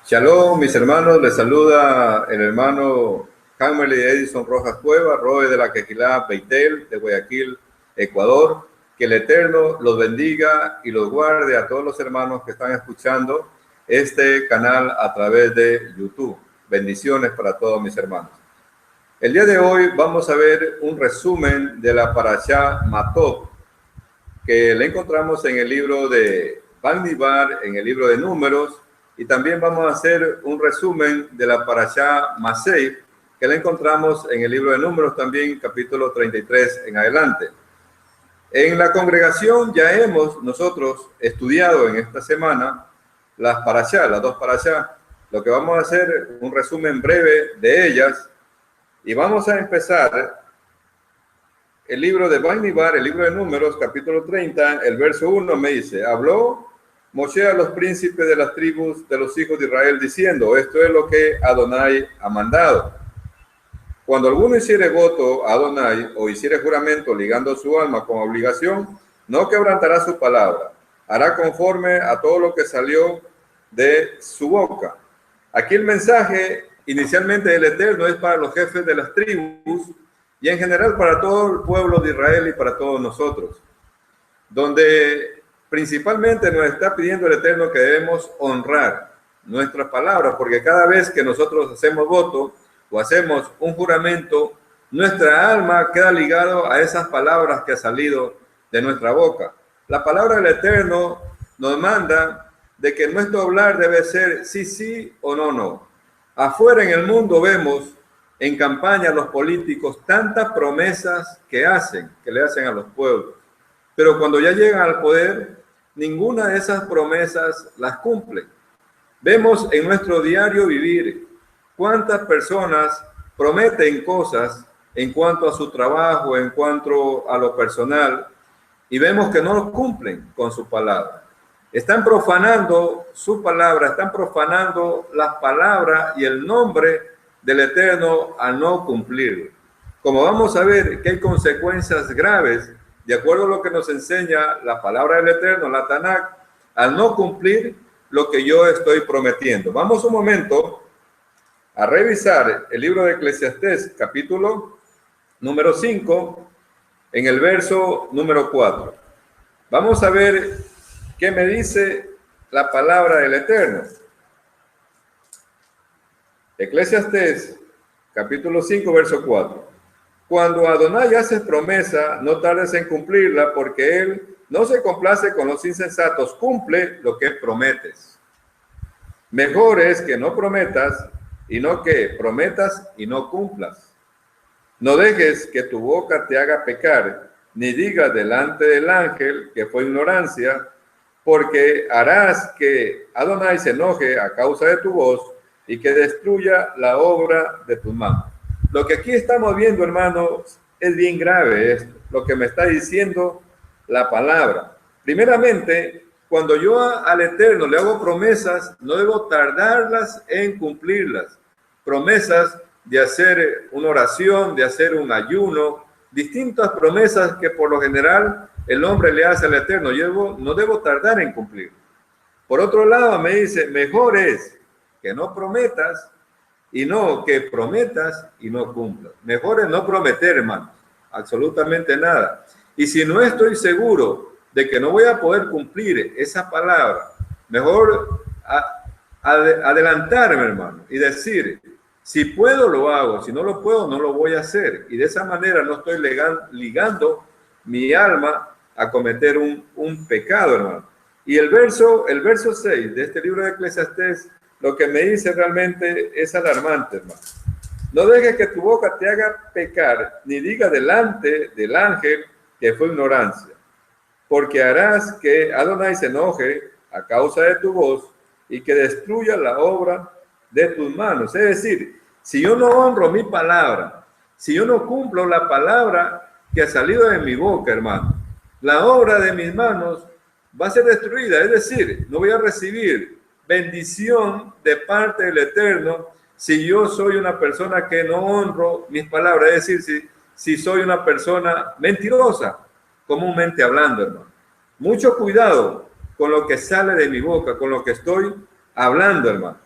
Shalom, mis hermanos, les saluda el hermano Hammerly Edison Rojas Cueva, Roe de la Quejilá, Beitel, de Guayaquil, Ecuador. Que el Eterno los bendiga y los guarde a todos los hermanos que están escuchando este canal a través de YouTube. Bendiciones para todos mis hermanos. El día de hoy vamos a ver un resumen de la Parashá Matot, que le encontramos en el libro de Bamidbar, en el libro de Números, y también vamos a hacer un resumen de la Parashá Masei, que la encontramos en el libro de Números también, capítulo 33 en adelante. En la congregación ya hemos nosotros estudiado en esta semana las Parashá, las dos Parashá. Lo que vamos a hacer es un resumen breve de ellas, y vamos a empezar el libro de Bamidbar, el libro de Números, capítulo 30, el verso 1 me dice: habló Moshe a los príncipes de las tribus de los hijos de Israel diciendo, esto es lo que Adonai ha mandado. Cuando alguno hiciere voto a Adonai o hiciere juramento ligando su alma con obligación, no quebrantará su palabra, hará conforme a todo lo que salió de su boca. Aquí el mensaje inicialmente del Eterno es para los jefes de las tribus y en general para todo el pueblo de Israel y para todos nosotros, donde principalmente nos está pidiendo el Eterno que debemos honrar nuestras palabras, porque cada vez que nosotros hacemos voto o hacemos un juramento, nuestra alma queda ligado a esas palabras que han salido de nuestra boca. La palabra del Eterno nos manda de que nuestro hablar debe ser sí, sí o no, no. Afuera en el mundo vemos en campaña los políticos tantas promesas que le hacen a los pueblos. Pero cuando ya llegan al poder, ninguna de esas promesas las cumplen. Vemos en nuestro diario vivir cuántas personas prometen cosas en cuanto a su trabajo, en cuanto a lo personal, y vemos que no lo cumplen con su palabra. Están profanando su palabra, están profanando las palabras y el nombre del Eterno al no cumplirlo. Como vamos a ver que hay consecuencias graves, de acuerdo a lo que nos enseña la palabra del Eterno, la Tanakh, al no cumplir lo que yo estoy prometiendo. Vamos un momento a revisar el libro de Eclesiastés, capítulo número 5, en el verso número 4. Vamos a ver qué me dice la palabra del Eterno. Eclesiastés, capítulo 5, verso 4. Cuando Adonai hace promesa, no tardes en cumplirla, porque él no se complace con los insensatos, cumple lo que prometes. Mejor es que no prometas, y no que prometas y no cumplas. No dejes que tu boca te haga pecar, ni digas delante del ángel que fue ignorancia, porque harás que Adonai se enoje a causa de tu voz y que destruya la obra de tus manos. Lo que aquí estamos viendo, hermanos, es bien grave esto, lo que me está diciendo la palabra. Primeramente, cuando yo al Eterno le hago promesas, no debo tardarlas en cumplirlas. Promesas de hacer una oración, de hacer un ayuno, distintas promesas que por lo general el hombre le hace al Eterno. Yo no debo tardar en cumplir. Por otro lado, me dice, mejor es que no prometas y no que prometas y no cumplas. Mejor es no prometer, hermano, absolutamente nada. Y si no estoy seguro de que no voy a poder cumplir esa palabra, mejor adelantarme, hermano, y decir, si puedo lo hago, si no lo puedo no lo voy a hacer. Y de esa manera no estoy ligando mi alma a cometer un pecado, hermano. Y el verso 6 de este libro de Eclesiastés, lo que me dice realmente es alarmante, hermano. No dejes que tu boca te haga pecar, ni diga delante del ángel que fue ignorancia, porque harás que Adonai se enoje a causa de tu voz y que destruya la obra de tus manos. Es decir, si yo no honro mi palabra, si yo no cumplo la palabra que ha salido de mi boca, hermano, la obra de mis manos va a ser destruida. Es decir, no voy a recibir bendición de parte del Eterno si yo soy una persona que no honro mis palabras. Es decir, si soy una persona mentirosa, comúnmente hablando, hermano. Mucho cuidado con lo que sale de mi boca, con lo que estoy hablando, hermano.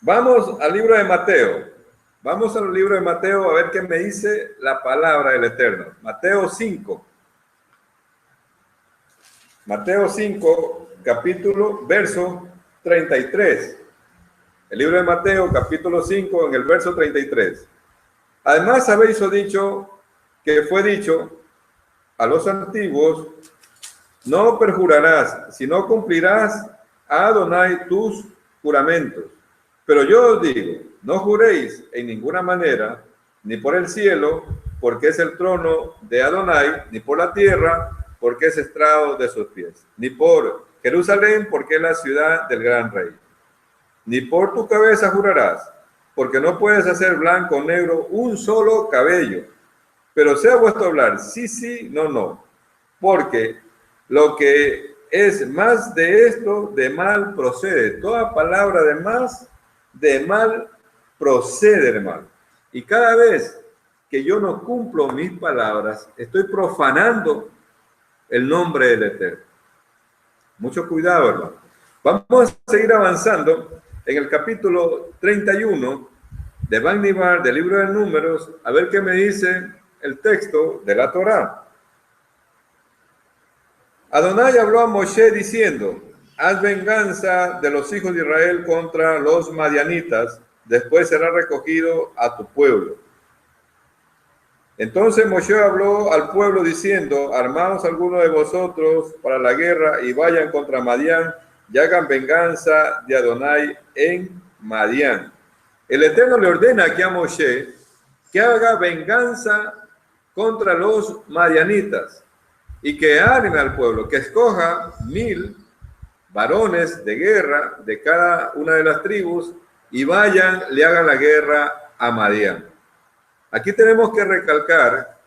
Vamos al libro de Mateo. Vamos al libro de Mateo a ver qué me dice la palabra del Eterno. Mateo 5. Mateo 5, capítulo, verso 33. El libro de Mateo, capítulo 5, en el verso 33. Además habéis dicho que fue dicho a los antiguos, no perjurarás, sino cumplirás a Adonai tus juramentos. Pero yo os digo, no juréis en ninguna manera, ni por el cielo, porque es el trono de Adonai, ni por la tierra, porque es estrado de sus pies, ni por Jerusalén, porque es la ciudad del gran rey. Ni por tu cabeza jurarás, porque no puedes hacer blanco o negro un solo cabello. Pero sea vuestro hablar, sí, sí, no, no. Porque lo que es más de esto, de mal procede. Toda palabra de mal procede, hermano. Y cada vez que yo no cumplo mis palabras, estoy profanando el nombre del Eterno. Mucho cuidado, hermano. Vamos a seguir avanzando en el capítulo 31 de Bamidbar, del libro de Números, a ver qué me dice el texto de la Torá. Adonai habló a Moshe diciendo, haz venganza de los hijos de Israel contra los madianitas, después será recogido a tu pueblo. Entonces Moshe habló al pueblo diciendo, armaos algunos de vosotros para la guerra y vayan contra Madián y hagan venganza de Adonai en Madián. El Eterno le ordena aquí a Moshe que haga venganza contra los madianitas y que arme al pueblo, que escoja 1000 varones de guerra de cada una de las tribus y vayan, le hagan la guerra a Madián. Aquí tenemos que recalcar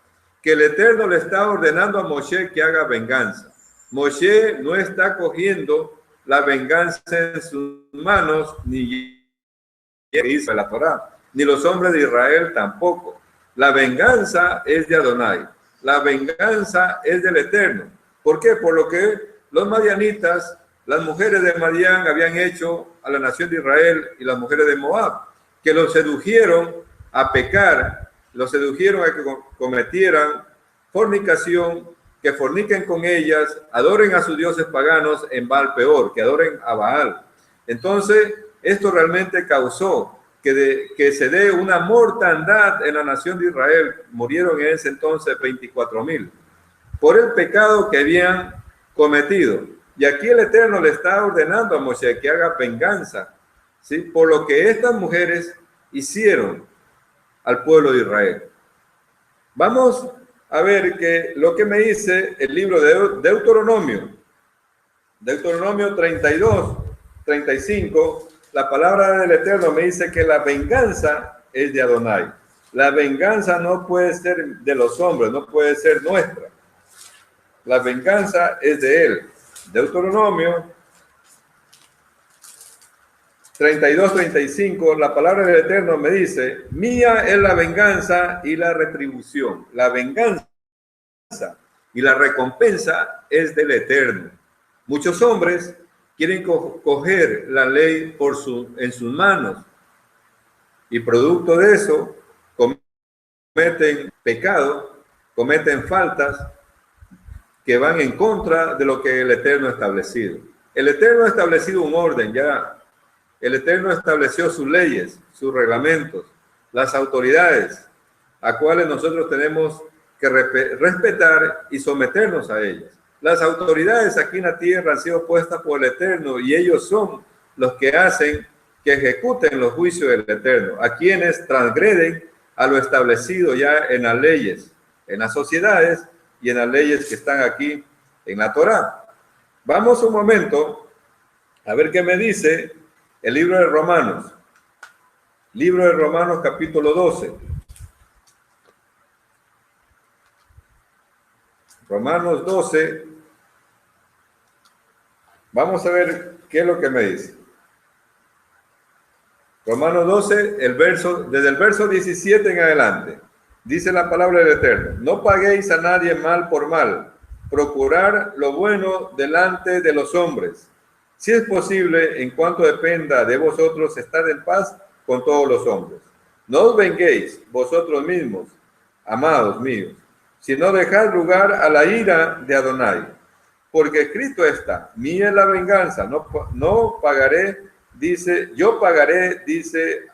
que el Eterno le está ordenando a Moshe que haga venganza. Moshe no está cogiendo la venganza en sus manos, ni hizo la Torá, ni los hombres de Israel tampoco. La venganza es de Adonai. La venganza es del Eterno. ¿Por qué? Por lo que los madianitas, las mujeres de Madián habían hecho a la nación de Israel y las mujeres de Moab, que los sedujeron a pecar, los sedujeron a que cometieran fornicación, que forniquen con ellas, adoren a sus dioses paganos en Baal Peor, que adoren a Baal. Entonces, esto realmente causó que se dé una mortandad en la nación de Israel. Murieron en ese entonces 24,000 por el pecado que habían cometido. Y aquí el Eterno le está ordenando a Moshe que haga venganza, ¿sí?, por lo que estas mujeres hicieron al pueblo de Israel. Vamos a ver lo que me dice el libro de Deuteronomio. Deuteronomio 32, 35. La palabra del Eterno me dice que la venganza es de Adonai. La venganza no puede ser de los hombres, no puede ser nuestra. La venganza es de Él. Deuteronomio 32, 35, la palabra del Eterno me dice, mía es la venganza y la retribución. La venganza y la recompensa es del Eterno. Muchos hombres quieren coger la ley en sus manos y producto de eso cometen pecado, cometen faltas que van en contra de lo que el Eterno ha establecido. El Eterno ha establecido un orden ya. El Eterno estableció sus leyes, sus reglamentos, las autoridades, a cuales nosotros tenemos que respetar y someternos a ellas. Las autoridades aquí en la tierra han sido puestas por el Eterno y ellos son los que hacen que ejecuten los juicios del Eterno, a quienes transgreden a lo establecido ya en las leyes, en las sociedades y en las leyes que están aquí en la Torá. Vamos un momento a ver qué me dice el libro de Romanos. Libro de Romanos, capítulo 12. Romanos 12. Vamos a ver qué es lo que me dice. Romanos 12, desde el verso 17 en adelante. Dice la palabra del Eterno. No paguéis a nadie mal por mal. Procurar lo bueno delante de los hombres. si es posible, en cuanto dependa de vosotros, estad en paz con todos los hombres. No os venguéis vosotros mismos, amados míos, sino dejad lugar a la ira de Adonai. Porque escrito está, mía es la venganza, no pagaré, dice, yo pagaré, dice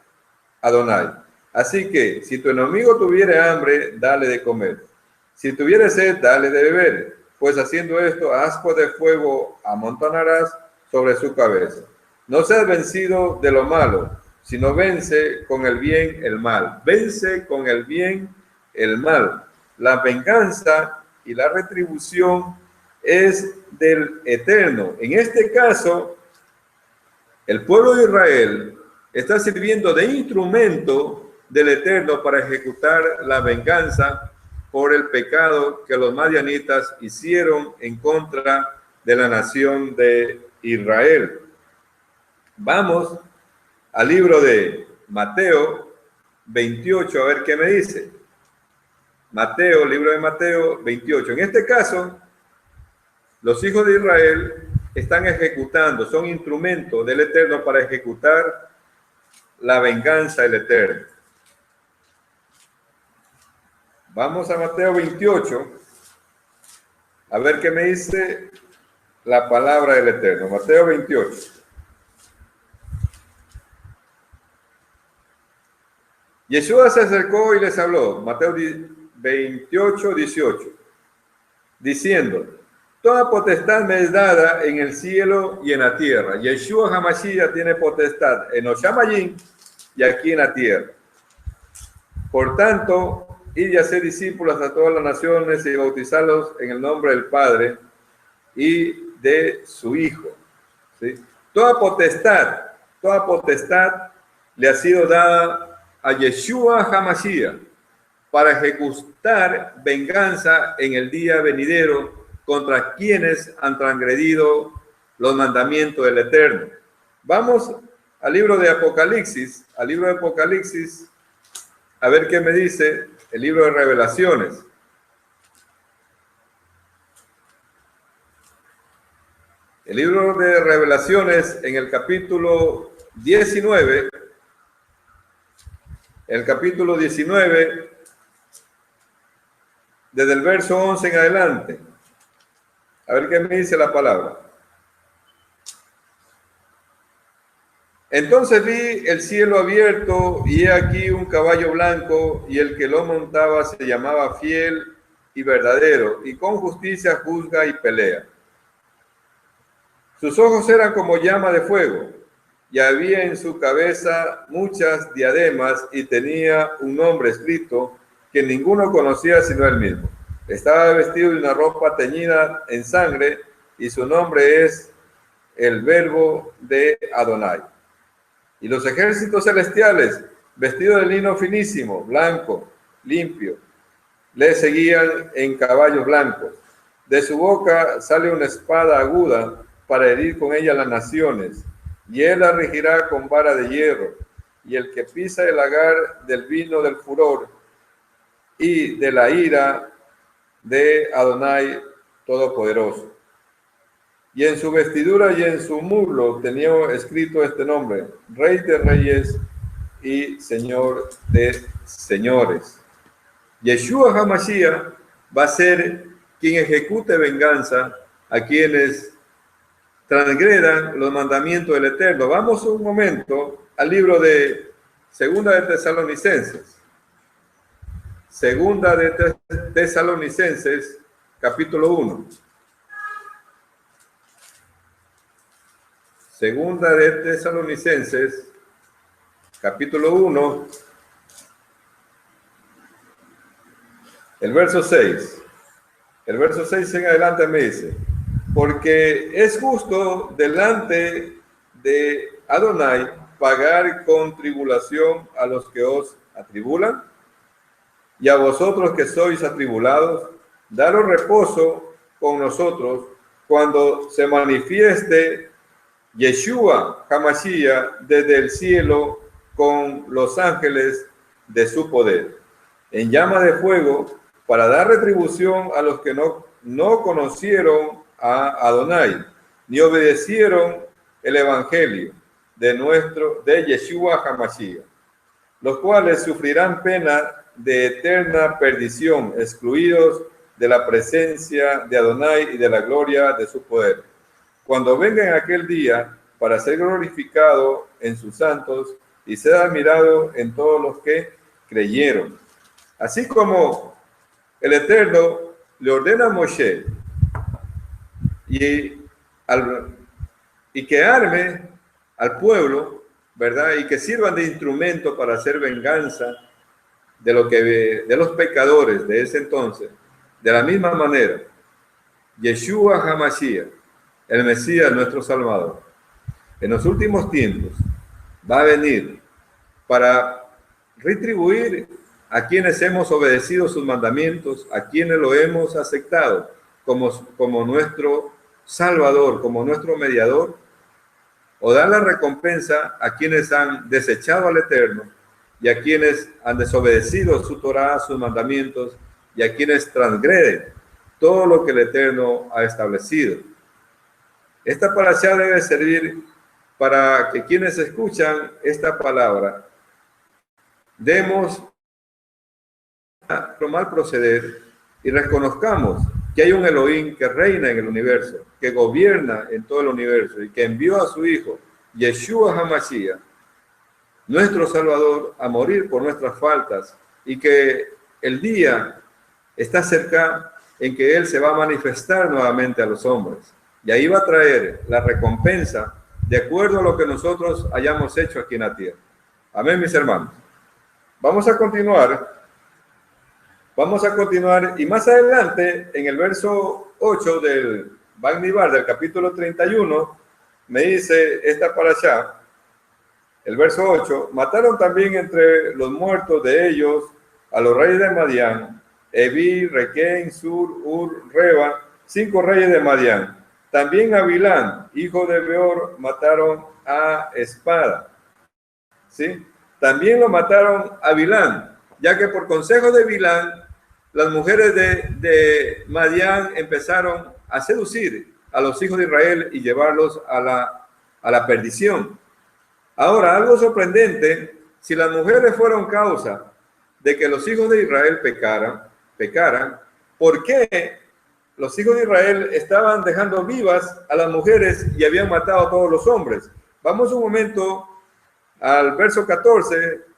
Adonai. Así que, si tu enemigo tuviere hambre, dale de comer. Si tuviere sed, dale de beber. Pues haciendo esto, ascuas de fuego amontonarás sobre su cabeza. No seas vencido de lo malo, sino vence con el bien el mal. Vence con el bien el mal. La venganza y la retribución es del Eterno. En este caso, el pueblo de Israel está sirviendo de instrumento del Eterno para ejecutar la venganza por el pecado que los madianitas hicieron en contra de la nación de Israel. Vamos al libro de Mateo 28, a ver qué me dice. Mateo, libro de Mateo 28. En este caso, los hijos de Israel están ejecutando, son instrumentos del Eterno para ejecutar la venganza del Eterno. Vamos a Mateo 28, a ver qué me dice la palabra del Eterno. Mateo 28. Yeshua se acercó y les habló, Mateo 28, 18, diciendo, toda potestad me es dada en el cielo y en la tierra. Yeshua Hamashiach tiene potestad en Oshamayim y aquí en la tierra. Por tanto, id y hacer discípulos a todas las naciones y bautizarlos en el nombre del Padre y de su Hijo. ¿Sí? Toda potestad le ha sido dada a Yeshua Hamashiach para ejecutar venganza en el día venidero contra quienes han transgredido los mandamientos del Eterno. Vamos al libro de Apocalipsis, a ver qué me dice el libro de Revelaciones. El libro de Revelaciones en el capítulo 19, desde el verso 11 en adelante. A ver qué me dice la palabra. Entonces vi el cielo abierto y he aquí un caballo blanco y el que lo montaba se llamaba Fiel y Verdadero y con justicia juzga y pelea. Sus ojos eran como llama de fuego y había en su cabeza muchas diademas y tenía un nombre escrito que ninguno conocía sino él mismo. Estaba vestido de una ropa teñida en sangre y su nombre es el Verbo de Adonai. Y los ejércitos celestiales, vestidos de lino finísimo, blanco, limpio, le seguían en caballos blancos. De su boca sale una espada aguda para herir con ella las naciones, y él la regirá con vara de hierro, y el que pisa el lagar del vino del furor y de la ira de Adonai Todopoderoso. Y en su vestidura y en su muslo tenía escrito este nombre, Rey de Reyes y Señor de Señores. Yeshua Hamashiach va a ser quien ejecute venganza a quienes transgredan los mandamientos del Eterno. Vamos un momento al libro de Segunda de Tesalonicenses. Segunda de Tesalonicenses, capítulo 1. Segunda de Tesalonicenses, capítulo 1, el verso 6. El verso 6 en adelante me dice, porque es justo delante de Adonai pagar con tribulación a los que os atribulan, y a vosotros que sois atribulados, daros reposo con nosotros cuando se manifieste Yeshua Hamashiach desde el cielo con los ángeles de su poder, en llama de fuego, para dar retribución a los que no conocieron a Adonai, ni obedecieron el evangelio de Yeshua HaMashiach, los cuales sufrirán pena de eterna perdición, excluidos de la presencia de Adonai y de la gloria de su poder. Cuando venga en aquel día para ser glorificado en sus santos y ser admirado en todos los que creyeron. Así como el Eterno le ordena a Moshe y que arme al pueblo, ¿verdad? Y que sirvan de instrumento para hacer venganza de los pecadores de ese entonces. De la misma manera, Yeshua HaMashiach, el Mesías, nuestro Salvador, en los últimos tiempos va a venir para retribuir a quienes hemos obedecido sus mandamientos, a quienes lo hemos aceptado como nuestro Salvador, como nuestro mediador, o dar la recompensa a quienes han desechado al Eterno y a quienes han desobedecido su Torah, sus mandamientos, y a quienes transgreden todo lo que el Eterno ha establecido. Esta parashá debe servir para que quienes escuchan esta palabra demos lo mal proceder y reconozcamos que hay un Elohim que reina en el universo, que gobierna en todo el universo y que envió a su Hijo, Yeshua HaMashiach, nuestro Salvador, a morir por nuestras faltas, y que el día está cerca en que Él se va a manifestar nuevamente a los hombres. Y ahí va a traer la recompensa de acuerdo a lo que nosotros hayamos hecho aquí en la tierra. Amén, mis hermanos. Vamos a continuar y más adelante, en el verso 8 del Bamidbar, del capítulo 31, me dice esta parashá, el verso 8, mataron también entre los muertos de ellos a los reyes de Madián, Evi, Requén, Sur, Ur, Reba, 5 reyes de Madián. También a Bilán, hijo de Beor, mataron a espada. ¿Sí? También lo mataron a Bilán, ya que por consejo de Bilán, las mujeres de Madián empezaron a seducir a los hijos de Israel y llevarlos a la perdición. Ahora, algo sorprendente, si las mujeres fueron causa de que los hijos de Israel pecaran, ¿por qué los hijos de Israel estaban dejando vivas a las mujeres y habían matado a todos los hombres? Vamos un momento al verso 14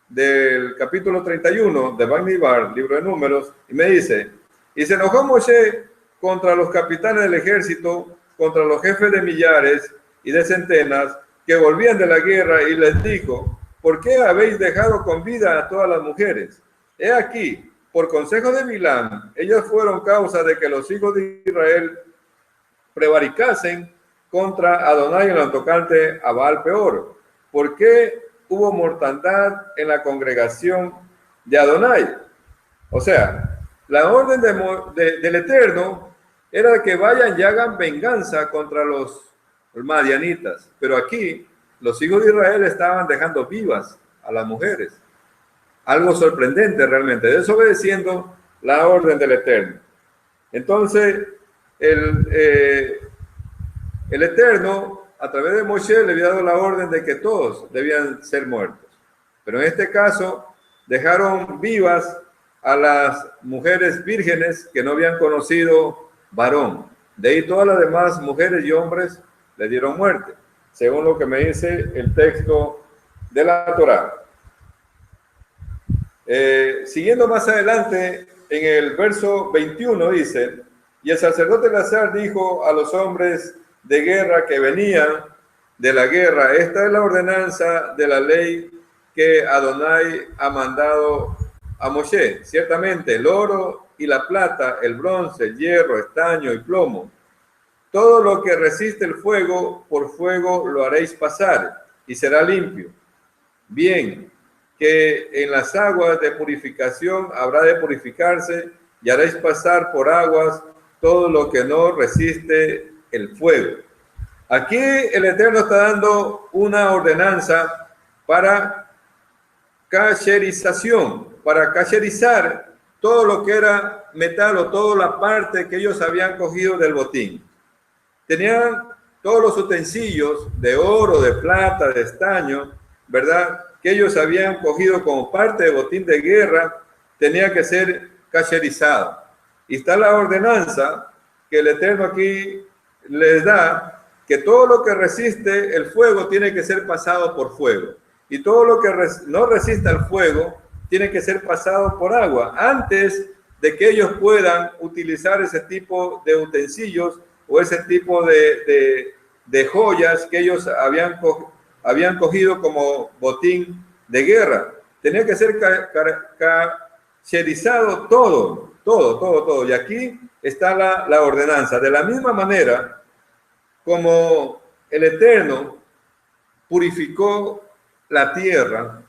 del capítulo 31 de Bamidbar, libro de Números, y me dice, y se enojó Moshe contra los capitanes del ejército, contra los jefes de millares y de centenas que volvían de la guerra, y les dijo, ¿por qué habéis dejado con vida a todas las mujeres? He aquí, por consejo de Bilán, ellas fueron causa de que los hijos de Israel prevaricasen contra Adonai en lo tocante a Baal Peor. ¿Por qué hubo mortandad en la congregación de Adonai? O sea, la orden del Eterno era que vayan y hagan venganza contra los madianitas, pero aquí los hijos de Israel estaban dejando vivas a las mujeres. Algo sorprendente realmente, desobedeciendo la orden del Eterno. Entonces, el Eterno, a través de Moshe, le había dado la orden de que todos debían ser muertos. Pero en este caso, dejaron vivas a las mujeres vírgenes que no habían conocido varón. De ahí todas las demás mujeres y hombres le dieron muerte, según lo que me dice el texto de la Torá. Siguiendo más adelante, en el verso 21 dice, y el sacerdote Eleazar dijo a los hombres de guerra que venían de la guerra, esta es la ordenanza de la ley que Adonai ha mandado a Moshe. Ciertamente el oro y la plata, el bronce, el hierro, estaño y plomo, todo lo que resiste el fuego, por fuego lo haréis pasar y será limpio. Bien, que en las aguas de purificación habrá de purificarse y haréis pasar por aguas todo lo que no resiste el fuego. Aquí el Eterno está dando una ordenanza para cacherización, para cacherizar todo lo que era metal o toda la parte que ellos habían cogido del botín. Tenían todos los utensilios de oro, de plata, de estaño, ¿verdad?, que ellos habían cogido como parte de botín de guerra, tenía que ser cacherizado. Y está la ordenanza que el Eterno aquí les da, que todo lo que resiste el fuego tiene que ser pasado por fuego. Y todo lo que no resista el fuego tiene que ser pasado por agua, antes de que ellos puedan utilizar ese tipo de utensilios o ese tipo de joyas que ellos habían cogido como botín de guerra. Tenía que ser cacherizado todo. Y aquí está la ordenanza. De la misma manera como el Eterno purificó la tierra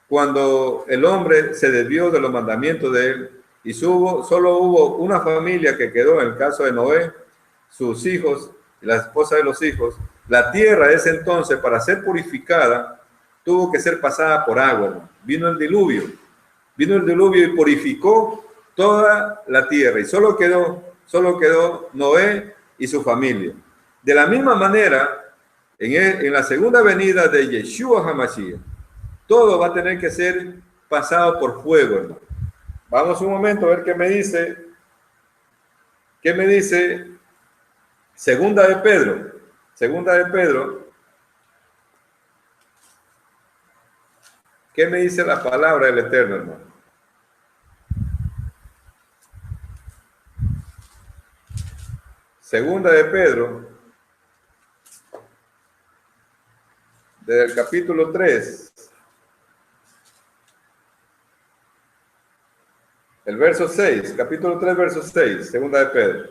cuando el hombre se desvió de los mandamientos de él, y solo hubo una familia que quedó, en el caso de Noé, sus hijos y la esposa de los hijos. La tierra de ese entonces, para ser purificada, tuvo que ser pasada por agua, ¿no? Vino el diluvio y purificó toda la tierra, y solo quedó Noé y su familia. De la misma manera, en la segunda venida de Yeshua HaMashiach, todo va a tener que ser pasado por fuego, hermano. Vamos un momento a ver qué me dice Segunda de Pedro. ¿Qué me dice la palabra del Eterno, hermano? Segunda de Pedro, desde el capítulo 3, el verso 6, capítulo 3, verso 6, segunda de Pedro.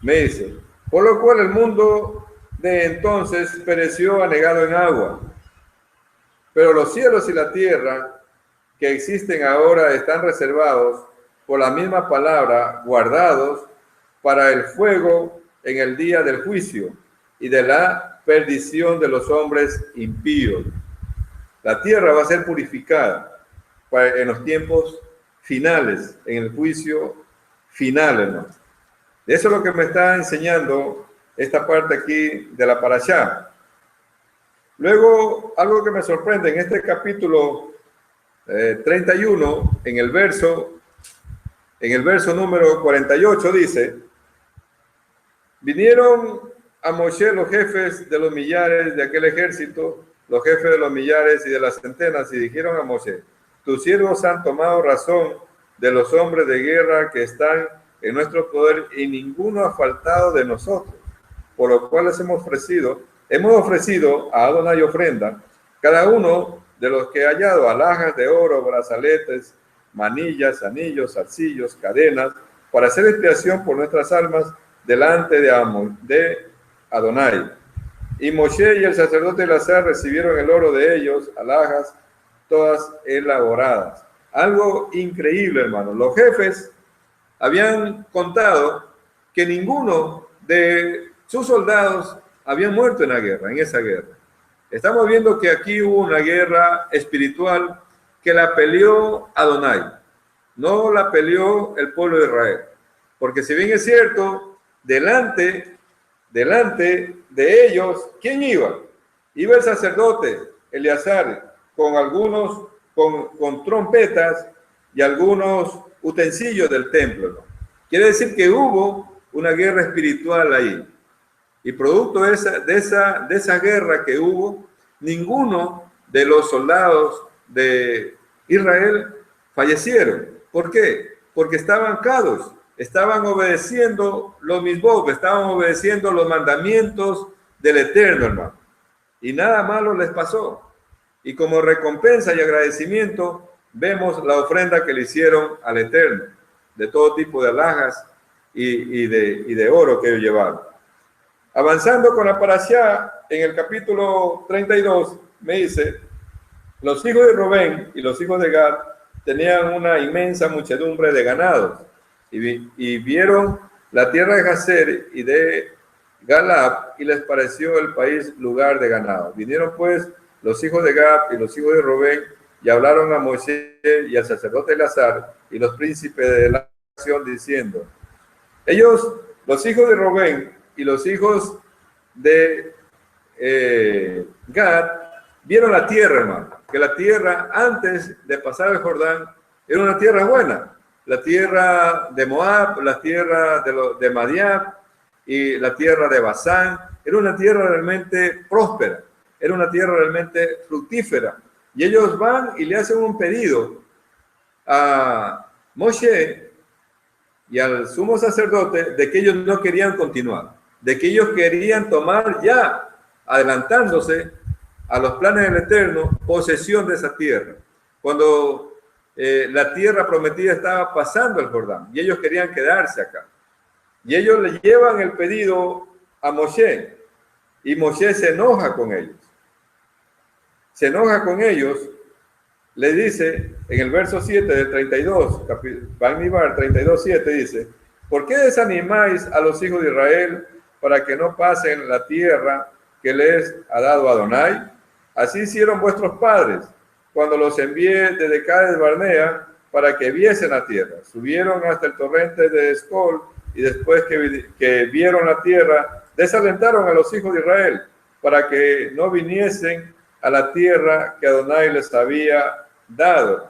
Me dice: por lo cual el mundo de entonces pereció anegado en agua, pero los cielos y la tierra que existen ahora están reservados por la misma palabra, guardados para el fuego en el día del juicio y de la perdición de los hombres impíos. La tierra va a ser purificada en los tiempos finales, en el juicio final, hermano. Eso es lo que me está enseñando esta parte aquí de la parashá. Luego, algo que me sorprende en este capítulo 31, en el verso número 48, dice: vinieron a Moshe los jefes de los millares de aquel ejército, los jefes de los millares y de las centenas, y dijeron a Moshe: tus siervos han tomado razón de los hombres de guerra que están en nuestro poder, y ninguno ha faltado de nosotros, por lo cual hemos ofrecido a Adonai ofrenda, cada uno de los que ha hallado, alhajas de oro, brazaletes, manillas, anillos, zarcillos, cadenas, para hacer expiación por nuestras almas delante de Adonai. Y Moshe y el sacerdote Eleazar recibieron el oro de ellos, alhajas todas elaboradas. Algo increíble, hermano. Los jefes habían contado que ninguno de sus soldados había muerto en esa guerra. Estamos viendo que aquí hubo una guerra espiritual que la peleó Adonai, no la peleó el pueblo de Israel. Porque si bien es cierto, delante de ellos, ¿quién iba? Iba el sacerdote Eleazar con trompetas y algunos utensilios del templo, ¿no? Quiere decir que hubo una guerra espiritual ahí. Y producto de esa guerra que hubo, ninguno de los soldados de Israel fallecieron. ¿Por qué? Porque estaban cados, estaban obedeciendo los mismos, estaban obedeciendo los mandamientos del Eterno, hermano. Y nada malo les pasó. Y como recompensa y agradecimiento, vemos la ofrenda que le hicieron al Eterno, de todo tipo de alhajas y de oro que ellos llevaron. Avanzando con la parashá, en el capítulo 32, me dice: los hijos de Rubén y los hijos de Gad tenían una inmensa muchedumbre de ganados, y vieron la tierra de Jazer y de Galab, y les pareció el país lugar de ganado. Vinieron pues los hijos de Gad y los hijos de Rubén, y hablaron a Moisés y al sacerdote Eleazar y los príncipes de la nación, diciendo: ellos, los hijos de Rubén y los hijos de Gad, vieron la tierra, hermano, que la tierra antes de pasar el Jordán era una tierra buena, la tierra de Moab, la tierra de Madiab y la tierra de Basán, era una tierra realmente próspera, era una tierra realmente fructífera. Y ellos van y le hacen un pedido a Moshe y al sumo sacerdote de que ellos no querían continuar, de que ellos querían tomar ya, adelantándose a los planes del Eterno, posesión de esa tierra. Cuando la tierra prometida estaba pasando el Jordán y ellos querían quedarse acá. Y ellos le llevan el pedido a Moshe y Moshe se enoja con ellos. Se enoja con ellos, le dice en el verso 7 del 32, Bamidbar 32:7 dice: ¿por qué desanimáis a los hijos de Israel para que no pasen la tierra que les ha dado Adonai? Así hicieron vuestros padres cuando los envié desde Cades Barnea para que viesen la tierra. Subieron hasta el torrente de Escol y después que vieron la tierra, desalentaron a los hijos de Israel para que no viniesen a la tierra que Adonai les había dado.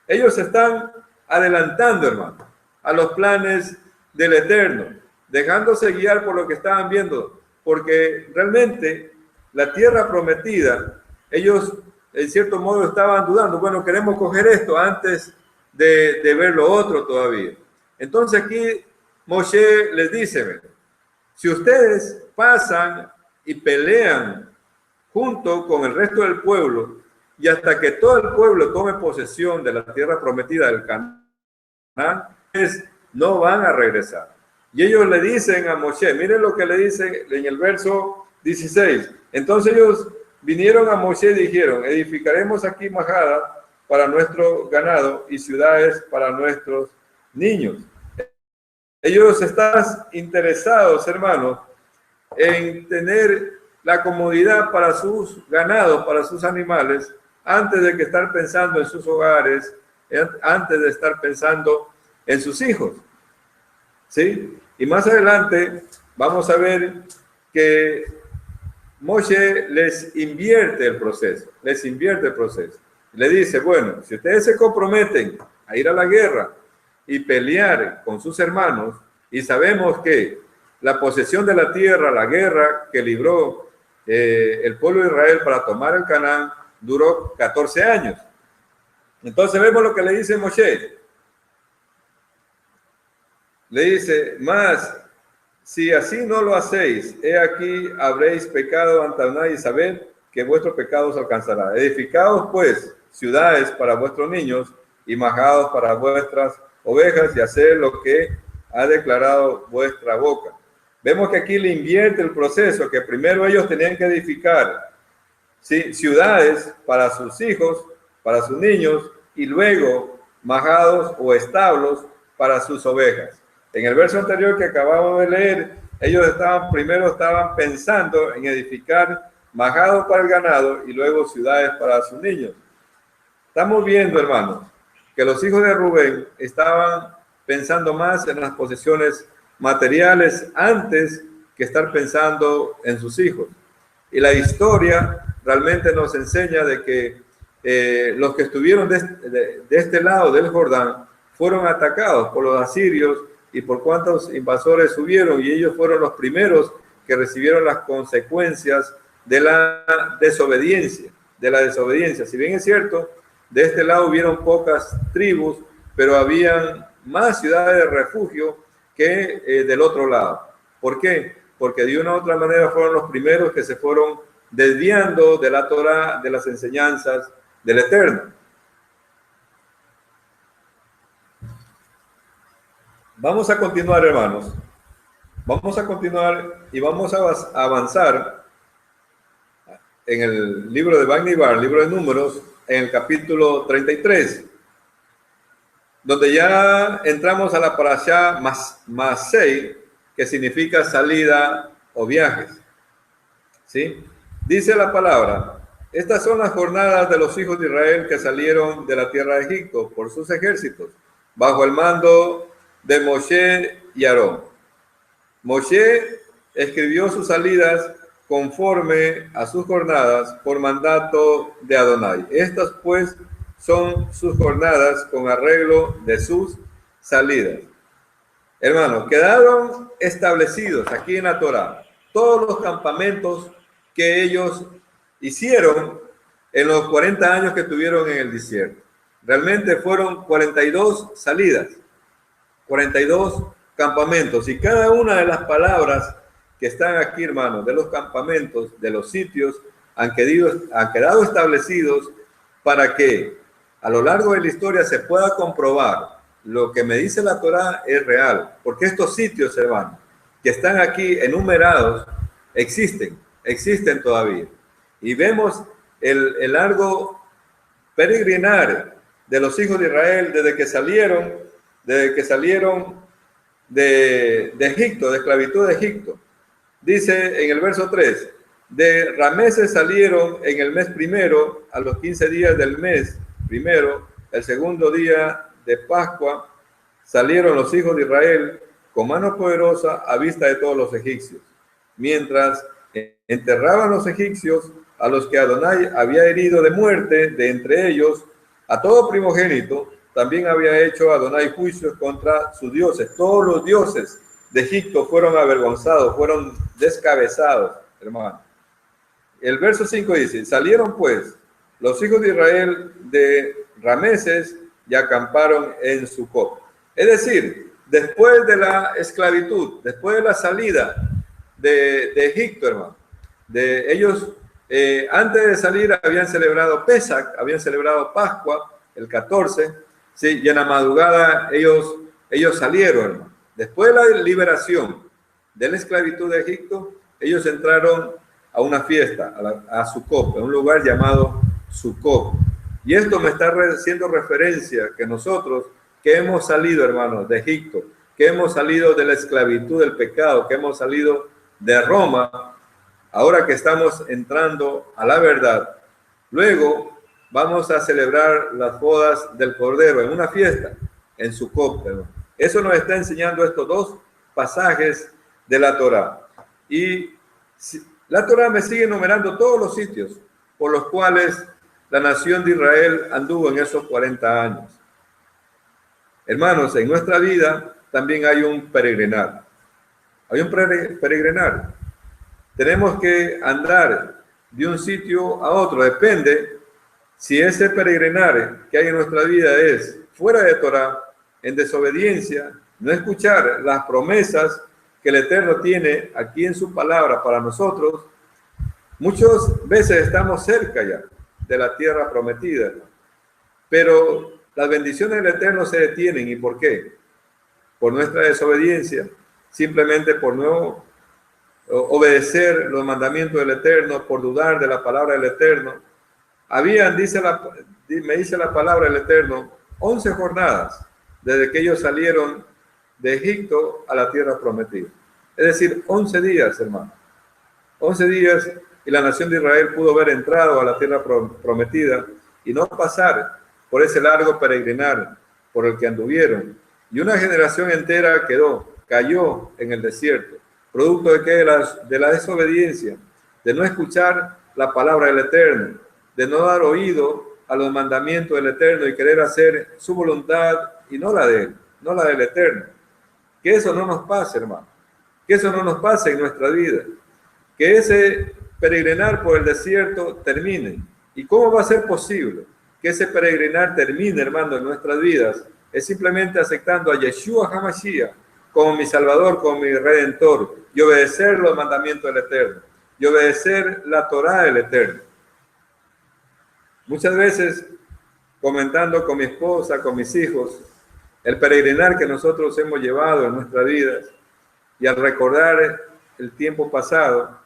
Ellos están adelantando, hermano, a los planes del Eterno, dejándose guiar por lo que estaban viendo, porque realmente la tierra prometida, ellos en cierto modo estaban dudando, bueno, queremos coger esto antes de ver lo otro todavía. Entonces aquí Moshe les dice: si ustedes pasan y pelean junto con el resto del pueblo, y hasta que todo el pueblo tome posesión de la tierra prometida del Canaán, no van a regresar. Y ellos le dicen a Moshe, miren lo que le dicen en el verso 16. Entonces ellos vinieron a Moshe y dijeron: edificaremos aquí majada para nuestro ganado y ciudades para nuestros niños. Ellos están interesados, hermanos, en tener la comodidad para sus ganados, para sus animales, antes de que estar pensando en sus hogares, antes de estar pensando en sus hijos. ¿Sí? Y más adelante vamos a ver que Moshe les invierte el proceso, Le dice: bueno, si ustedes se comprometen a ir a la guerra y pelear con sus hermanos, y sabemos que la posesión de la tierra, la guerra que libró el pueblo de Israel para tomar el Canaán, duró 14 años. Entonces vemos lo que le dice Moshe. Le dice: mas si así no lo hacéis, he aquí habréis pecado ante Adonai, y sabed que vuestro pecado os alcanzará. Edificaos pues ciudades para vuestros niños y majados para vuestras ovejas, y haced lo que ha declarado vuestra boca. Vemos que aquí le invierte el proceso, que primero ellos tenían que edificar, ¿sí?, ciudades para sus hijos, para sus niños, y luego majados o establos para sus ovejas. En el verso anterior que acabamos de leer, ellos primero estaban pensando en edificar majados para el ganado y luego ciudades para sus niños. Estamos viendo, hermanos, que los hijos de Rubén estaban pensando más en las posesiones materiales antes que estar pensando en sus hijos. Y la historia realmente nos enseña de que los que estuvieron de este lado del Jordán fueron atacados por los asirios y por cuántos invasores subieron, y ellos fueron los primeros que recibieron las consecuencias de la desobediencia. Si bien es cierto, de este lado hubieron pocas tribus, pero habían más ciudades de refugio que del otro lado. ¿Por qué? Porque de una u otra manera fueron los primeros que se fueron desviando de la Torá, de las enseñanzas del Eterno. Vamos a continuar, hermanos. Vamos a continuar y vamos a avanzar en el libro de Bamidbar, libro de Números, en el capítulo 33, donde ya entramos a la parashá Masei, que significa salida o viajes. ¿Sí? Dice la palabra: estas son las jornadas de los hijos de Israel que salieron de la tierra de Egipto por sus ejércitos, bajo el mando de Moshe y Aarón. Moshe escribió sus salidas conforme a sus jornadas por mandato de Adonai. Estas pues son sus jornadas con arreglo de sus salidas. Hermanos, quedaron establecidos aquí en la Torá todos los campamentos que ellos hicieron en los 40 años que estuvieron en el desierto. Realmente fueron 42 salidas, 42 campamentos, y cada una de las palabras que están aquí, hermanos, de los campamentos, de los sitios, han quedado establecidos para que a lo largo de la historia se pueda comprobar lo que me dice la Torá es real, porque estos sitios, hermanos, que están aquí enumerados, existen todavía. Y vemos el largo peregrinar de los hijos de Israel desde que salieron de Egipto, de esclavitud de Egipto. Dice en el verso 3, de Rameses salieron en el mes primero, a los 15 días del mes primero, el segundo día de Pascua, salieron los hijos de Israel con mano poderosa a vista de todos los egipcios, mientras enterraban los egipcios a los que Adonai había herido de muerte, de entre ellos a todo primogénito. También había hecho Adonai juicios contra sus dioses. Todos los dioses de Egipto fueron avergonzados, fueron descabezados, hermano. El verso 5 dice, salieron pues los hijos de Israel de Rameses y acamparon en Sucot. Es decir, después de la esclavitud, después de la salida de Egipto, hermano, de ellos, antes de salir habían celebrado Pesach, habían celebrado Pascua, el 14, sí, y en la madrugada ellos salieron, hermano. Después de la liberación de la esclavitud de Egipto, ellos entraron a una fiesta, a Sucot, a un lugar llamado Sucot. Y esto me está haciendo referencia que nosotros, que hemos salido, hermanos, de Egipto, que hemos salido de la esclavitud del pecado, que hemos salido de Roma, ahora que estamos entrando a la verdad, luego vamos a celebrar las bodas del Cordero en una fiesta, en Sucot, hermano. Eso nos está enseñando estos dos pasajes de la Torá. Y la Torá me sigue enumerando todos los sitios por los cuales la nación de Israel anduvo en esos 40 años. Hermanos, en nuestra vida también hay un peregrinar. Hay un peregrinar. Tenemos que andar de un sitio a otro. Depende si ese peregrinar que hay en nuestra vida es fuera de Torá, en desobediencia, no escuchar las promesas que el Eterno tiene aquí en su palabra para nosotros. Muchas veces estamos cerca ya de la tierra prometida, pero las bendiciones del Eterno se detienen. ¿Y por qué? Por nuestra desobediencia, simplemente por no obedecer los mandamientos del Eterno, por dudar de la palabra del Eterno. Habían, me dice la palabra del Eterno, 11 jornadas desde que ellos salieron de Egipto a la tierra prometida. Es decir, 11 días, hermano. 11 días y la nación de Israel pudo haber entrado a la tierra prometida y no pasar por ese largo peregrinar por el que anduvieron. Y una generación entera cayó en el desierto, producto de que de la desobediencia, de no escuchar la palabra del Eterno, de no dar oído a los mandamientos del Eterno y querer hacer su voluntad y no la de él, no la del Eterno. Que eso no nos pase, hermano. Que eso no nos pase en nuestra vida. Que ese peregrinar por el desierto termine. ¿Y cómo va a ser posible que ese peregrinar termine, hermano, en nuestras vidas? Es simplemente aceptando a Yeshua HaMashiach como mi Salvador, como mi Redentor, y obedecer los mandamientos del Eterno, y obedecer la Torá del Eterno. Muchas veces, comentando con mi esposa, con mis hijos, el peregrinar que nosotros hemos llevado en nuestras vidas, y al recordar el tiempo pasado,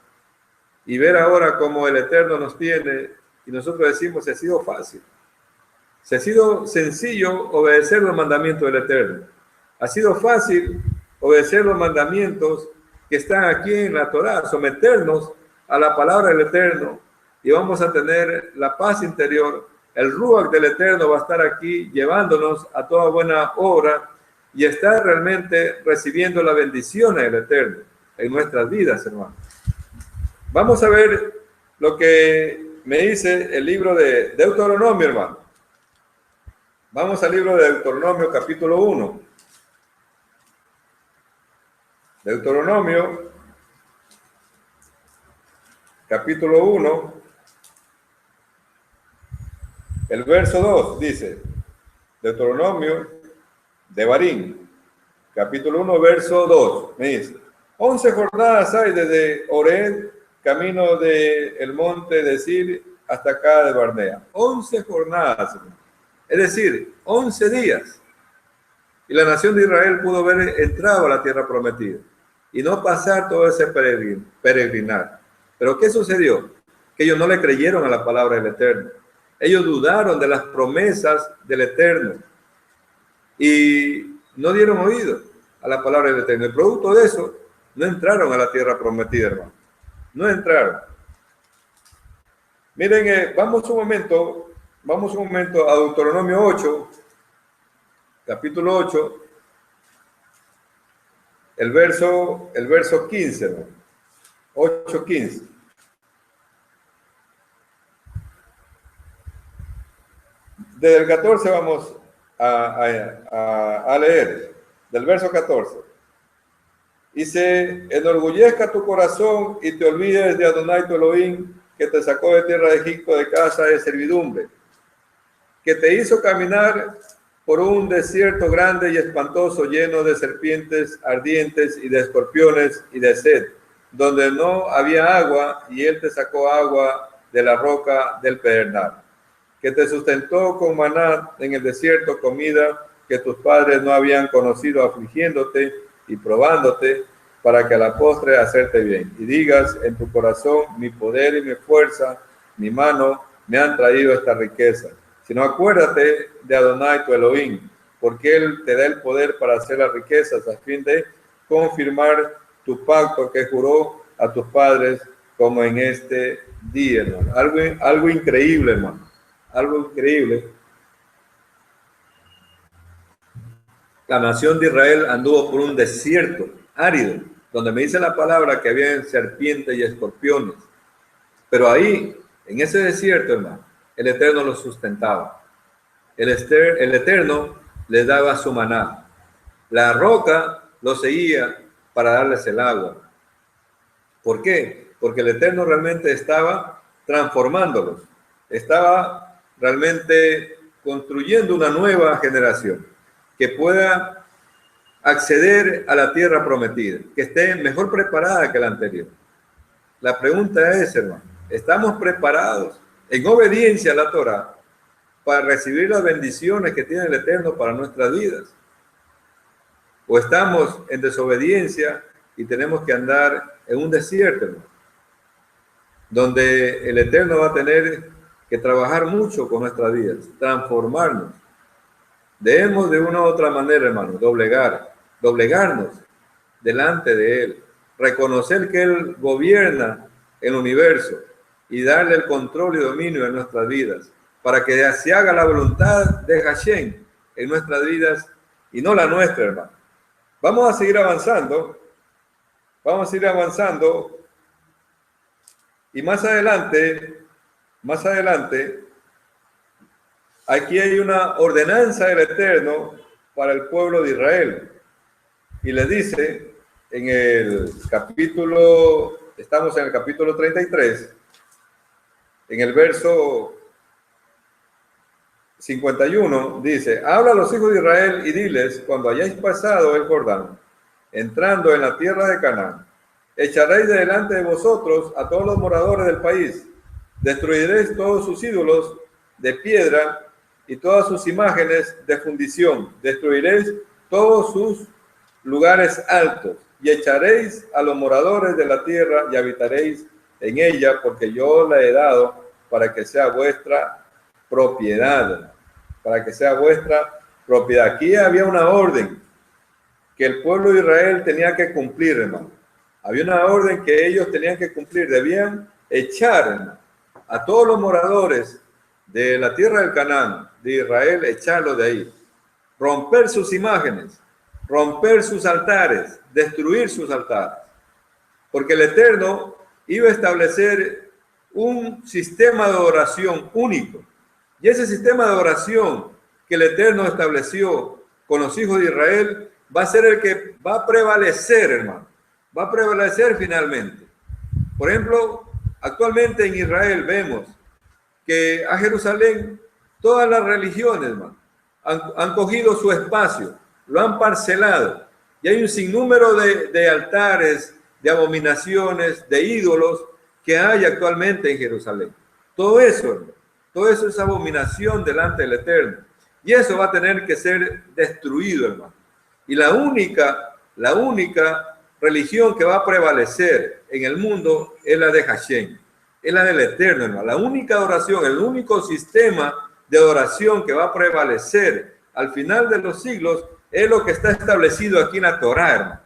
y ver ahora cómo el Eterno nos tiene, y nosotros decimos, se ha sido fácil. Se ha sido sencillo obedecer los mandamientos del Eterno. Ha sido fácil obedecer los mandamientos que están aquí en la Torá, someternos a la palabra del Eterno, y vamos a tener la paz interior. El Ruach del Eterno va a estar aquí llevándonos a toda buena obra y estar realmente recibiendo la bendición del Eterno en nuestras vidas, hermanos. Vamos a ver lo que me dice el libro de Deuteronomio, hermano. Vamos al libro de Deuteronomio, capítulo 1. Deuteronomio, capítulo 1, el verso 2 dice, Deuteronomio de Barín, capítulo 1, verso 2, me dice, 11 jornadas hay desde Oreb, camino del monte de Sir, hasta acá de Barnea. 11 jornadas, es decir, 11 días. Y la nación de Israel pudo haber entrado a la tierra prometida y no pasar todo ese peregrinar. Pero ¿qué sucedió? Que ellos no le creyeron a la palabra del Eterno. Ellos dudaron de las promesas del Eterno y no dieron oído a la palabra del Eterno. El producto de eso, no entraron a la tierra prometida, hermano. No entraron. Miren, vamos un momento a Deuteronomio 8, capítulo 8, el verso 15, hermano. 8:15. Desde el 14 vamos a leer, del verso 14. Dice, enorgullezca tu corazón y te olvides de Adonai tu Elohim, que te sacó de tierra de Egipto de casa de servidumbre, que te hizo caminar por un desierto grande y espantoso, lleno de serpientes ardientes y de escorpiones y de sed, donde no había agua, y él te sacó agua de la roca del pedernal, que te sustentó con maná en el desierto, comida que tus padres no habían conocido, afligiéndote y probándote, para que a la postre hacerte bien. Y digas en tu corazón, mi poder y mi fuerza, mi mano, me han traído esta riqueza. Sino acuérdate de Adonai tu Elohim, porque él te da el poder para hacer las riquezas, a fin de confirmar tu pacto que juró a tus padres, como en este día, hermano. Algo increíble, hermano. Algo increíble. La nación de Israel anduvo por un desierto árido, donde me dice la palabra que había serpientes y escorpiones. Pero ahí, en ese desierto, hermano, el Eterno los sustentaba. El Eterno les daba su maná. La roca los seguía para darles el agua. ¿Por qué? Porque el Eterno realmente estaba transformándolos. Estaba realmente construyendo una nueva generación que pueda acceder a la tierra prometida, que esté mejor preparada que la anterior. La pregunta es, hermano, ¿estamos preparados en obediencia a la Torá para recibir las bendiciones que tiene el Eterno para nuestras vidas? ¿O estamos en desobediencia y tenemos que andar en un desierto, hermano, donde el Eterno va a tener que trabajar mucho con nuestras vidas, transformarnos? Debemos de una u otra manera, hermano, doblegarnos delante de Él, reconocer que Él gobierna el universo y darle el control y dominio de nuestras vidas, para que se haga la voluntad de Hashem en nuestras vidas y no la nuestra, hermano. Vamos a seguir avanzando y más adelante, aquí hay una ordenanza del Eterno para el pueblo de Israel. Y le dice en el capítulo, estamos en el capítulo 33, en el verso 51, dice, habla a los hijos de Israel y diles, cuando hayáis pasado el Jordán, entrando en la tierra de Canaán, echaréis de delante de vosotros a todos los moradores del país, destruiréis todos sus ídolos de piedra y todas sus imágenes de fundición, destruiréis todos sus lugares altos y echaréis a los moradores de la tierra y habitaréis en ella, porque yo la he dado para que sea vuestra propiedad, para que sea vuestra propiedad. Aquí había una orden que el pueblo de Israel tenía que cumplir, hermano. Había una orden que ellos tenían que cumplir. Debían echar, hermano, a todos los moradores de la tierra del Canaán, de Israel, echarlos de ahí. Romper sus imágenes, romper sus altares, destruir sus altares. Porque el Eterno iba a establecer un sistema de oración único. Y ese sistema de oración que el Eterno estableció con los hijos de Israel va a ser el que va a prevalecer, hermano. Va a prevalecer finalmente. Por ejemplo, actualmente en Israel vemos que a Jerusalén todas las religiones, hermano, han cogido su espacio, lo han parcelado. Y hay un sinnúmero de altares, de abominaciones, de ídolos que hay actualmente en Jerusalén. Todo eso, hermano, todo eso es abominación delante del Eterno. Y eso va a tener que ser destruido, hermano. Y la única religión que va a prevalecer en el mundo es la de Hashem, es la del Eterno, hermano. La única adoración, el único sistema de adoración que va a prevalecer al final de los siglos es lo que está establecido aquí en la Torá, hermano.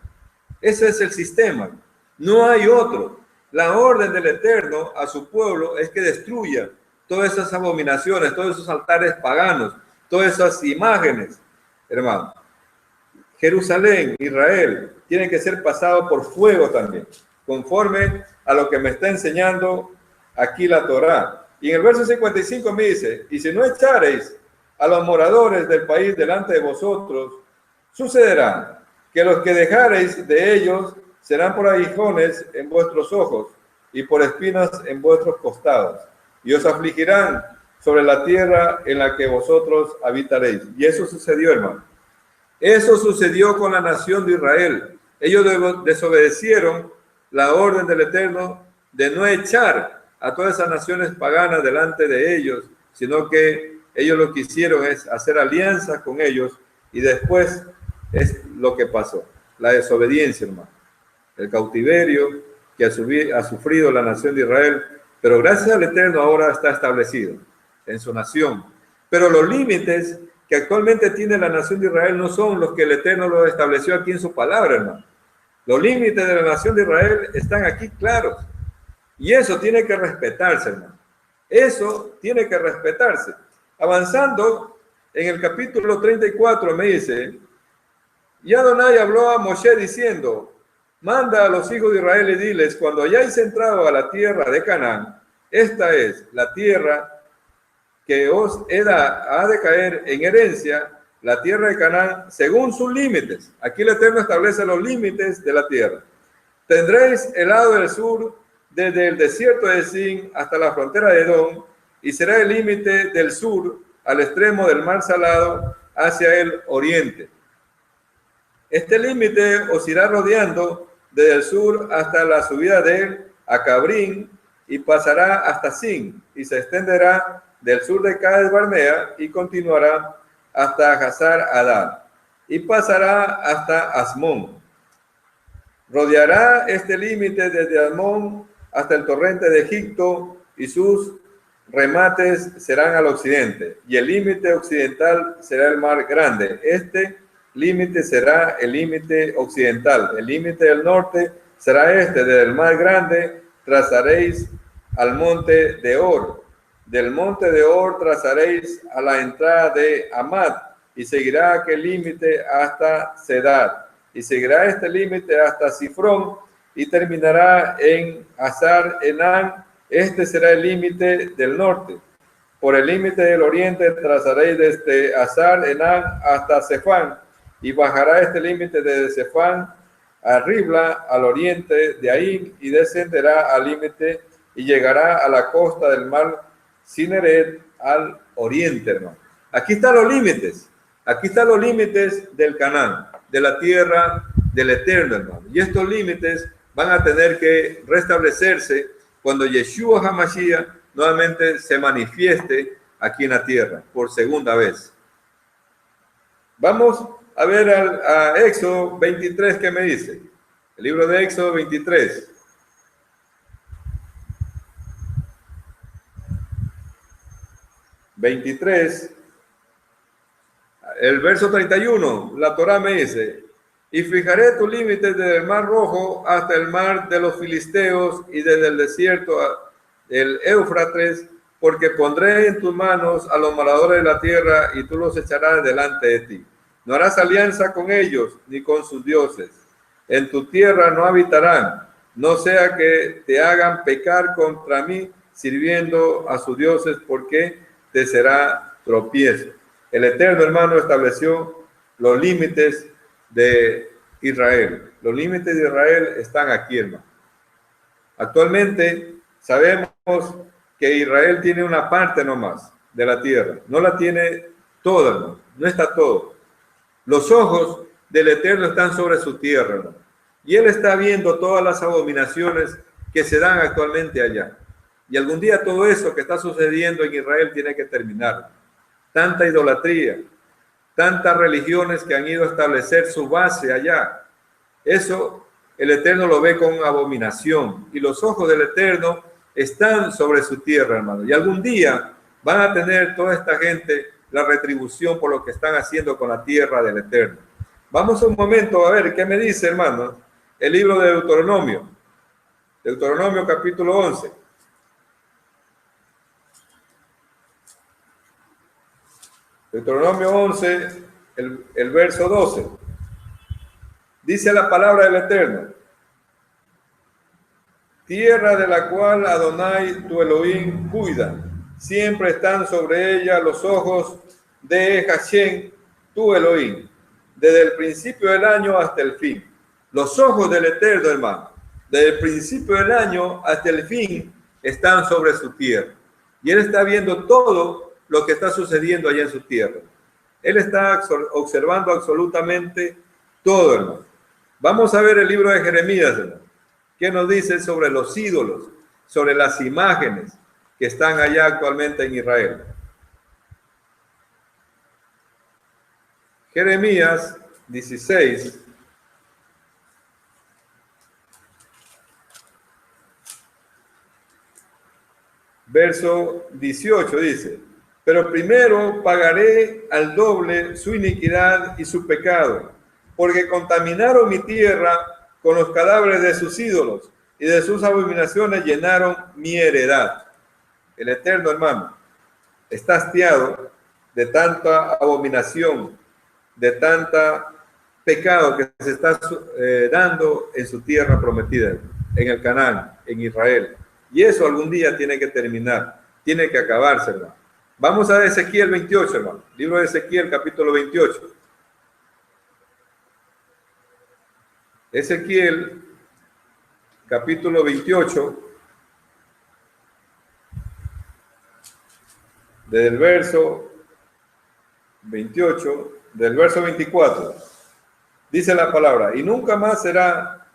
Ese es el sistema, no hay otro. La orden del Eterno a su pueblo es que destruya todas esas abominaciones, todos esos altares paganos, todas esas imágenes, hermano. Jerusalén, Israel, tiene que ser pasado por fuego también, conforme a lo que me está enseñando aquí la Torá. Y en el verso 55 me dice, y si no echareis a los moradores del país delante de vosotros, sucederá que los que dejareis de ellos serán por aguijones en vuestros ojos y por espinas en vuestros costados, y os afligirán sobre la tierra en la que vosotros habitaréis. Y eso sucedió, hermano. Eso sucedió con la nación de Israel. Ellos desobedecieron la orden del Eterno de no echar a todas esas naciones paganas delante de ellos, sino que ellos lo que hicieron es hacer alianzas con ellos, y después es lo que pasó, la desobediencia, hermano, el cautiverio que ha sufrido la nación de Israel, pero gracias al Eterno ahora está establecido en su nación. Pero los límites que actualmente tiene la nación de Israel no son los que el Eterno lo estableció aquí en su palabra, hermano. Los límites de la nación de Israel están aquí claros. Y eso tiene que respetarse, hermano. Eso tiene que respetarse. Avanzando, en el capítulo 34 me dice, y Adonai habló a Moshe diciendo, manda a los hijos de Israel y diles, cuando hayáis entrado a la tierra de Canaán, esta es la tierra que os ha de caer en herencia, la tierra de Canaán, según sus límites. Aquí el Eterno establece los límites de la tierra. Tendréis el lado del sur, desde el desierto de Sin hasta la frontera de Edom, y será el límite del sur al extremo del mar Salado hacia el oriente. Este límite os irá rodeando desde el sur hasta la subida de él a Cabrín, y pasará hasta Sin, y se extenderá del sur de Cades Barnea y continuará hasta Hazar Adar, y pasará hasta Asmón. Rodeará este límite desde Asmón hasta el torrente de Egipto, y sus remates serán al occidente, y el límite occidental será el mar grande. Este límite será el límite occidental. El límite del norte será este, desde el mar grande trazaréis al monte de Or. Del monte de Or trazaréis a la entrada de Amad, y seguirá aquel límite hasta Sedad, y seguirá este límite hasta Sifrón, y terminará en Hazar Enán. Este será el límite del norte. Por el límite del oriente trazaréis desde Hazar Enán hasta Sefán, y bajará este límite desde Sefán a Ribla, al oriente de Ain, y descenderá al límite y llegará a la costa del mar Cineret al oriente, hermano. Aquí están los límites. Aquí están los límites del Canaán, de la tierra del Eterno, hermano. Y estos límites van a tener que restablecerse cuando Yeshua HaMashiach nuevamente se manifieste aquí en la tierra por segunda vez. Vamos a ver a Éxodo 23, ¿qué me dice? El libro de Éxodo 23. El verso 31, la Torá me dice, y fijaré tus límites desde el mar Rojo hasta el mar de los filisteos y desde el desierto del Éufrates, porque pondré en tus manos a los moradores de la tierra y tú los echarás delante de ti. No harás alianza con ellos ni con sus dioses. En tu tierra no habitarán, no sea que te hagan pecar contra mí sirviendo a sus dioses, porque te será tropiezo. El Eterno, hermano, estableció los límites de Israel. Los límites de Israel están aquí, hermano. Actualmente sabemos que Israel tiene una parte nomás de la tierra. No la tiene toda, hermano. No está todo. Los ojos del Eterno están sobre su tierra, hermano. Y Él está viendo todas las abominaciones que se dan actualmente allá. Y algún día todo eso que está sucediendo en Israel tiene que terminar. Tanta idolatría, tantas religiones que han ido a establecer su base allá. Eso el Eterno lo ve con abominación. Y los ojos del Eterno están sobre su tierra, hermano. Y algún día van a tener toda esta gente la retribución por lo que están haciendo con la tierra del Eterno. Vamos un momento a ver qué me dice, hermano, el libro de Deuteronomio. Deuteronomio capítulo 11. Deuteronomio 11, el verso 12. Dice la palabra del Eterno: tierra de la cual Adonai tu Elohim cuida, siempre están sobre ella los ojos de Hashem tu Elohim, desde el principio del año hasta el fin. Los ojos del Eterno, hermano, desde el principio del año hasta el fin, están sobre su tierra. Y Él está viendo todo lo que está sucediendo allá en su tierra. Él está observando absolutamente todo, hermano. Vamos a ver el libro de Jeremías, hermano. ¿Qué nos dice sobre los ídolos, sobre las imágenes que están allá actualmente en Israel? Jeremías 16. Verso 18 dice: pero primero pagaré al doble su iniquidad y su pecado, porque contaminaron mi tierra con los cadáveres de sus ídolos, y de sus abominaciones llenaron mi heredad. El Eterno, hermano, está hastiado de tanta abominación, de tanta pecado que se está dando en su tierra prometida, en el Canaán, en Israel. Y eso algún día tiene que terminar, tiene que acabarse, hermano. Vamos a Ezequiel 28, hermano. Libro de Ezequiel, capítulo 28. Ezequiel, capítulo 28, desde el verso 28, del verso 24, dice la palabra: y nunca más será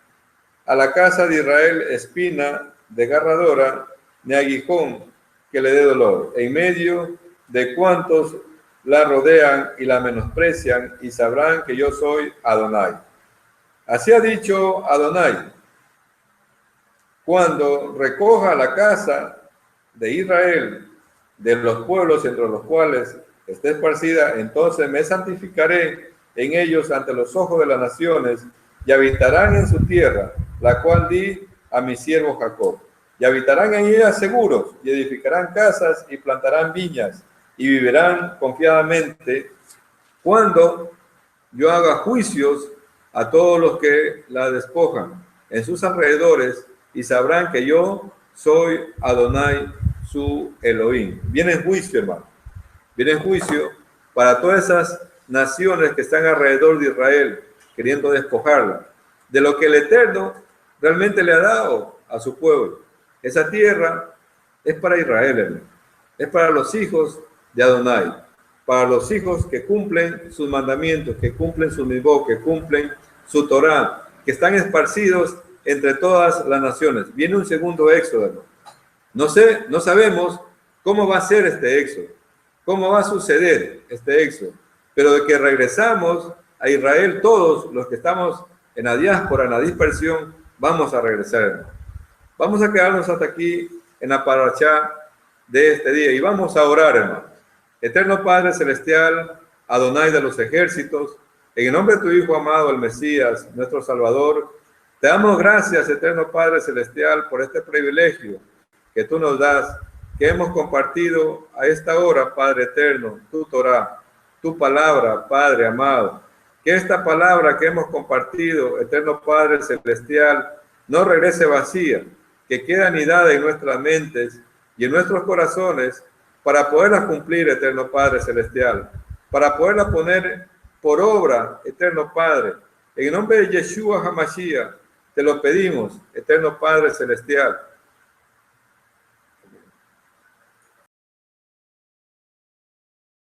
a la casa de Israel espina desgarradora, ni aguijón que le dé dolor, en medio de cuantos la rodean y la menosprecian, y sabrán que yo soy Adonai. Así ha dicho Adonai: cuando recoja la casa de Israel de los pueblos entre los cuales esté esparcida, entonces me santificaré en ellos ante los ojos de las naciones, y habitarán en su tierra, la cual di a mi siervo Jacob. Y habitarán en ella seguros, y edificarán casas, y plantarán viñas, y vivirán confiadamente, cuando yo haga juicios a todos los que la despojan en sus alrededores, y sabrán que yo soy Adonai, su Elohim. Viene en juicio, hermano. Viene en juicio para todas esas naciones que están alrededor de Israel, queriendo despojarla de lo que el Eterno realmente le ha dado a su pueblo. Esa tierra es para Israel, hermano. Es para los hijos de Adonai, para los hijos que cumplen sus mandamientos, que cumplen su mitzvot, que cumplen su Torah, que están esparcidos entre todas las naciones. Viene un segundo éxodo, hermano. No sabemos cómo va a ser este éxodo, cómo va a suceder este éxodo, pero de que regresamos a Israel, todos los que estamos en la diáspora, en la dispersión, vamos a regresar, hermano. Vamos a quedarnos hasta aquí en la parashá de este día y vamos a orar, hermano. Eterno Padre Celestial, Adonai de los ejércitos, en el nombre de tu Hijo amado, el Mesías, nuestro Salvador, te damos gracias, Eterno Padre Celestial, por este privilegio que tú nos das, que hemos compartido a esta hora, Padre Eterno, tu Torah, tu palabra, Padre amado. Que esta palabra que hemos compartido, Eterno Padre Celestial, no regrese vacía, que quede anidada en nuestras mentes y en nuestros corazones para poderla cumplir, eterno Padre Celestial, para poderla poner por obra, eterno Padre. En el nombre de Yeshua HaMashiach, te lo pedimos, eterno Padre Celestial,